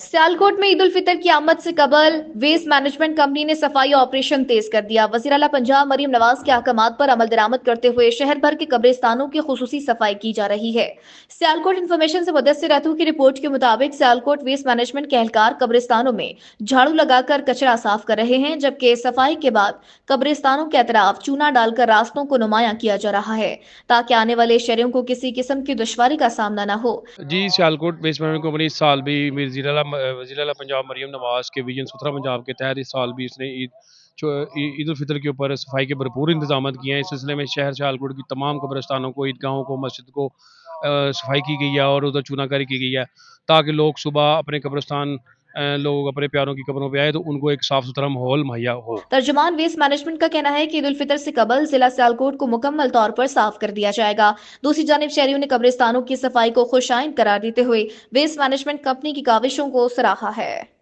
सियालकोट में ईद उल फितर की आमद से कबल वेस्ट मैनेजमेंट कंपनी ने सफाई ऑपरेशन तेज कर दिया। वज़ीर आला पंजाब मरीम नवाज के अहकामात पर अमल दरामद करते हुए शहर भर के कब्रिस्तानों की खुसूसी सफाई की जा रही है। सियालकोट इन्फॉर्मेशन से मुदस्सिर रतू की रिपोर्ट के मुताबिक सियालकोट वेस्ट मैनेजमेंट के एहलकार कब्रिस्तानों में झाड़ू लगाकर कचरा साफ कर रहे हैं, जबकि सफाई के बाद कब्रिस्तानों के अतराफ चूना डालकर रास्तों को नुमाया किया जा रहा है, ताकि आने वाले शहरियों को किसी किस्म की दुश्वारी का सामना न हो। जी, सियालकोट वेस्ट मैनेजमेंट कंपनी इस साल भी वज़ीर आला पंजाब मरीम नवाज़ के विजन सुथरा पंजाब के तहत इस साल भी उसने ईद उल फितर के ऊपर सफाई के भरपूर इंतजाम किए हैं। इस सिलसिले में शहर सियालकोट की तमाम कब्रिस्तानों को, ईदगाहों को, मस्जिद को सफाई की गई है और उधर चूनाकारी की गई है, ताकि लोग सुबह अपने कब्रिस्तान लोग अपने प्यारों की कब्रों पे आए तो उनको एक साफ सुथरा माहौल मुहैया हो। तर्जुमान वेस्ट मैनेजमेंट का कहना है कि ईद उल फितर से कबल जिला सियालकोट को मुकम्मल तौर पर साफ कर दिया जाएगा। दूसरी जानिब शहरियों ने कब्रिस्तानों की सफाई को खुशाइन करार देते हुए वेस्ट मैनेजमेंट कंपनी की काविशों को सराहा है।